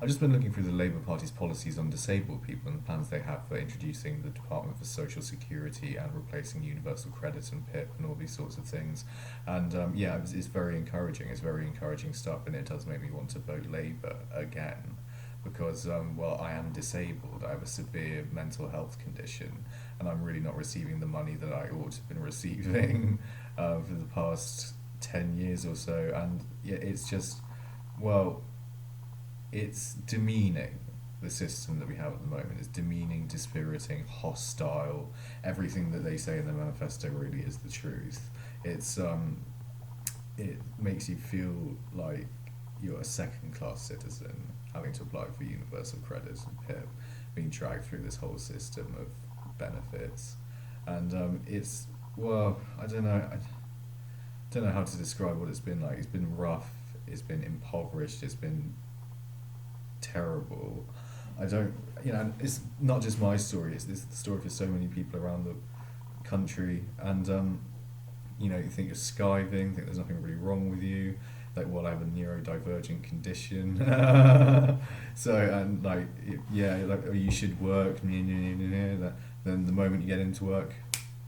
I've just been looking through the Labour Party's policies on disabled people and the plans they have for introducing the Department for Social Security and replacing universal credit and PIP and all these sorts of things. And yeah, it's very encouraging. It's very encouraging stuff, and it does make me want to vote Labour again because, well, I am disabled. I have a severe mental health condition, and I'm really not receiving the money that I ought to have been receiving for the past 10 years or so. And yeah, it's just, well, it's demeaning. The system that we have at the moment is demeaning, dispiriting, hostile. Everything that they say in the manifesto really is the truth. It makes you feel like you're a second class citizen having to apply for universal credit and PIP, being dragged through this whole system of benefits. And it's, well, I don't know how to describe what it's been like. It's been rough, it's been impoverished, it's been terrible. I don't, it's not just my story, it's the story for so many people around the country. And you think you're skiving, think there's nothing really wrong with you. Like, well, I have a neurodivergent condition. So, and like, yeah, like, oh, you should work. Then the moment you get into work,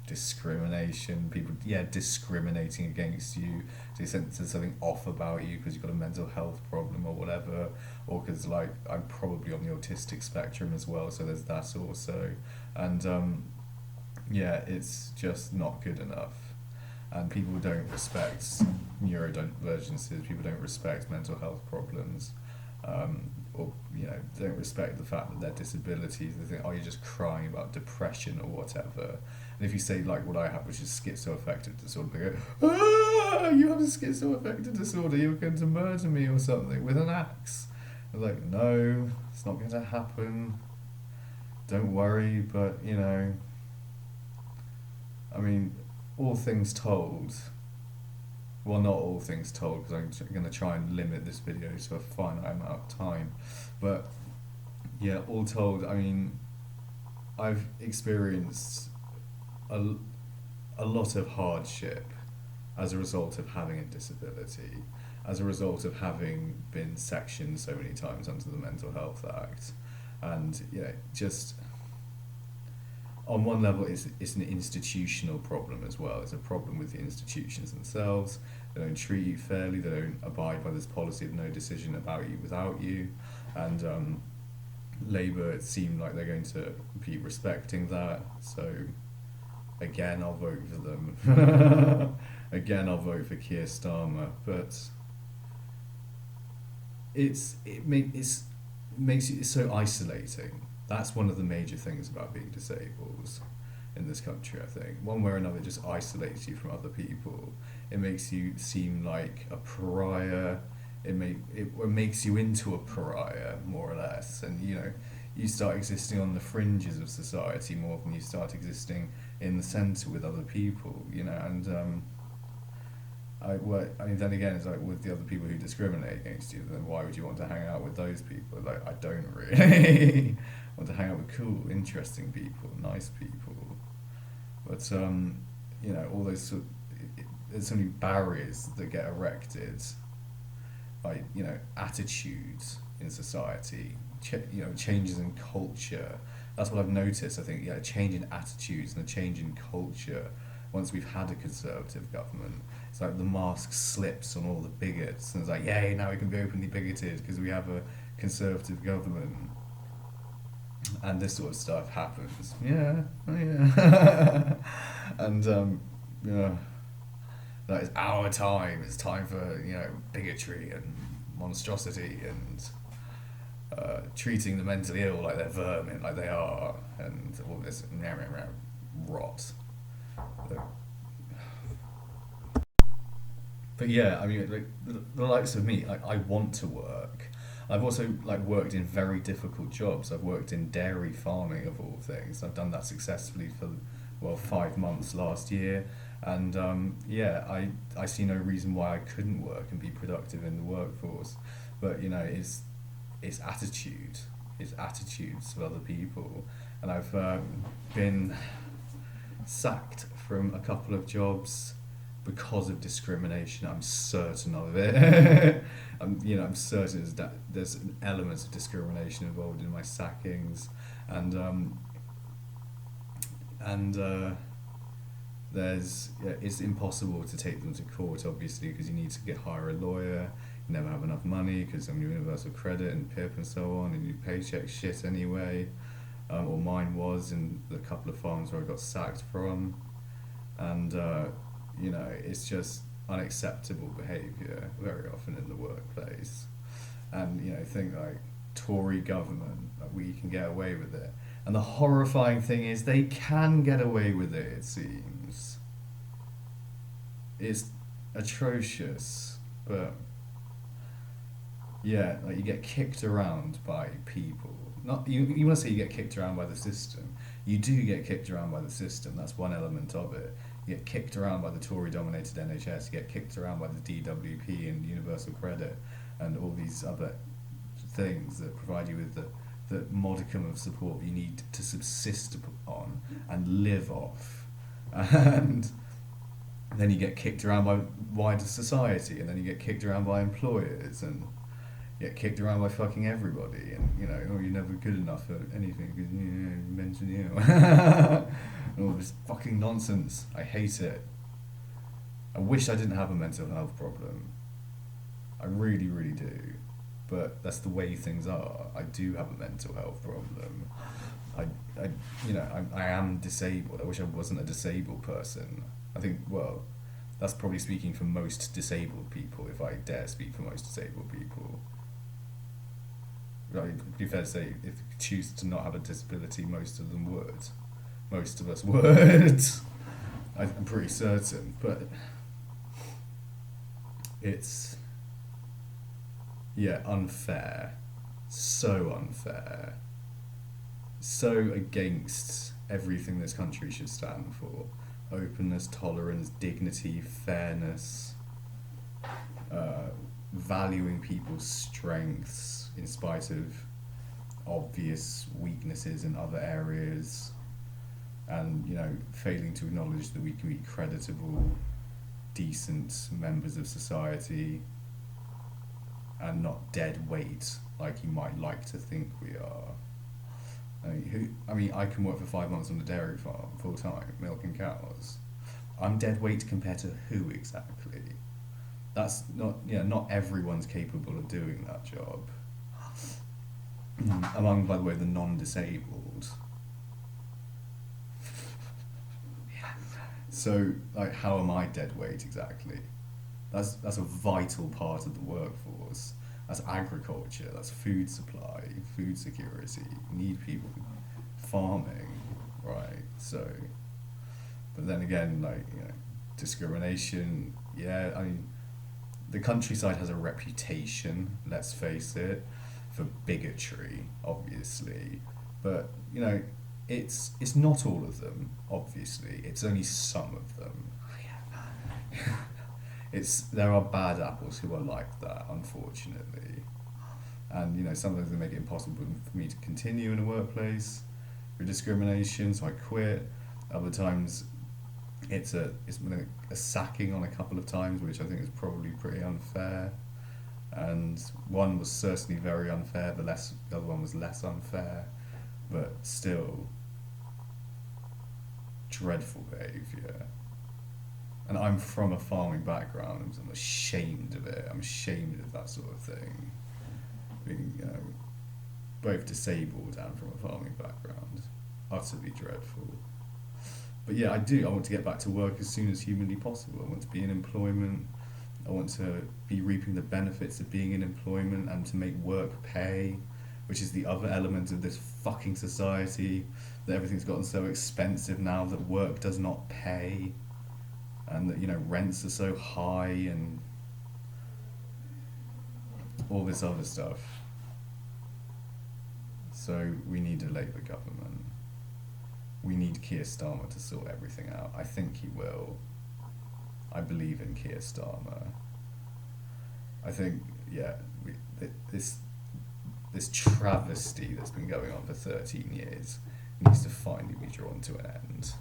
discrimination. People, yeah, discriminating against you. So you said there's something off about you because you've got a mental health problem or whatever, or because like I'm probably on the autistic spectrum as well. So there's that also, and yeah, it's just not good enough. And people don't respect neurodivergences. People don't respect mental health problems, or don't respect the fact that they're disabilities. They think, oh, you're just crying about depression or whatever. And if you say like what I have, which is schizoaffective disorder, they go, ah, you have a schizoaffective disorder. You're going to murder me or something with an axe. I'm like, no, it's not going to happen. Don't worry, but I mean, all things told, well, not all things told, because I'm going to try and limit this video to a finite amount of time. But yeah, all told, I mean, I've experienced a, a lot of hardship as a result of having a disability, as a result of having been sectioned so many times under the Mental Health Act. And just on one level, it's an institutional problem as well. It's a problem with the institutions themselves. They don't treat you fairly. They don't abide by this policy of no decision about you without you. And Labour, it seemed like they're going to be respecting that. So again, I'll vote for them. Again, I'll vote for Keir Starmer. But it makes it so isolating. That's one of the major things about being disabled in this country, I think. One way or another, it just isolates you from other people. It makes you seem like a pariah. It makes you into a pariah, more or less. And, you start existing on the fringes of society more than you start existing in the centre with other people, and I mean, then again, it's like with the other people who discriminate against you, then why would you want to hang out with those people? Like, I don't really want to hang out with cool, interesting people, nice people. But, all those there's so many barriers that get erected by, attitudes in society, changes in culture. That's what I've noticed, I think, a change in attitudes and a change in culture once we've had a Conservative government. It's like the mask slips on all the bigots, and it's like, yay, now we can be openly bigoted because we have a Conservative government. And this sort of stuff happens. Yeah, oh yeah. And, that is our time. It's time for, bigotry and monstrosity and treating the mentally ill like they're vermin, like they are, and all this rot. But yeah, I mean, like the likes of me, like I want to work. I've also like worked in very difficult jobs. I've worked in dairy farming of all things. I've done that successfully for 5 months last year, and yeah, I see no reason why I couldn't work and be productive in the workforce. But it's attitude, it's attitudes of other people, and I've been sacked from a couple of jobs because of discrimination. I'm certain of it. I'm certain that there's elements of discrimination involved in my sackings, and and it's impossible to take them to court, obviously, because you need to hire a lawyer. You never have enough money because I'm universal credit and PIP and so on, and your paycheck shit anyway. Or mine was in the couple of farms where I got sacked from, and it's just unacceptable behaviour very often in the workplace. And think like Tory government, like we can get away with it. And the horrifying thing is they can get away with it. It seems it's atrocious, but yeah, like you get kicked around by people. Not you want to say you get kicked around by the system. You do get kicked around by the system. That's one element of it. You get kicked around by the Tory-dominated NHS. You get kicked around by the DWP and Universal Credit and all these other things that provide you with the modicum of support you need to subsist on and live off. And then you get kicked around by wider society, and then you get kicked around by employers, and you get kicked around by fucking everybody, and you're never good enough at anything because you mention you. And all this fucking nonsense. I hate it. I wish I didn't have a mental health problem. I really, really do. But that's the way things are. I do have a mental health problem. I am disabled. I wish I wasn't a disabled person. I think, well, that's probably speaking for most disabled people, if I dare speak for most disabled people. Right, it'd be fair to say, if you choose to not have a disability, most of them would. Most of us would. I'm pretty certain. But it's, unfair. So unfair. So against everything this country should stand for. Openness, tolerance, dignity, fairness, valuing people's strengths in spite of obvious weaknesses in other areas, and failing to acknowledge that we can be creditable, decent members of society and not dead weight like you might like to think we are. I can work for 5 months on a dairy farm full time, milking cows. I'm dead weight compared to who exactly? That's not everyone's capable of doing that job. Among, by the way, the non-disabled. So, how am I dead weight exactly? That's a vital part of the workforce. That's agriculture, that's food supply, food security. You need people farming, right? So, but then again, discrimination, the countryside has a reputation, let's face it, for bigotry, obviously. But, it's not all of them, obviously. It's only some of them. There are bad apples who are like that, unfortunately. And, sometimes they make it impossible for me to continue in a workplace with discrimination, so I quit. Other times, it's been a sacking on a couple of times, which I think is probably pretty unfair. And one was certainly very unfair, the other one was less unfair, but still dreadful behaviour. And I'm from a farming background, and I'm ashamed of it. I'm ashamed of that sort of thing. Being, both disabled and from a farming background. Utterly dreadful. But yeah, I want to get back to work as soon as humanly possible. I want to be in employment. I want to be reaping the benefits of being in employment and to make work pay, which is the other element of this fucking society, that everything's gotten so expensive now that work does not pay, and that, rents are so high and all this other stuff. So we need a Labour government. We need Keir Starmer to sort everything out. I think he will. I believe in Keir Starmer. I think, this travesty that's been going on for 13 years needs to finally be drawn to an end.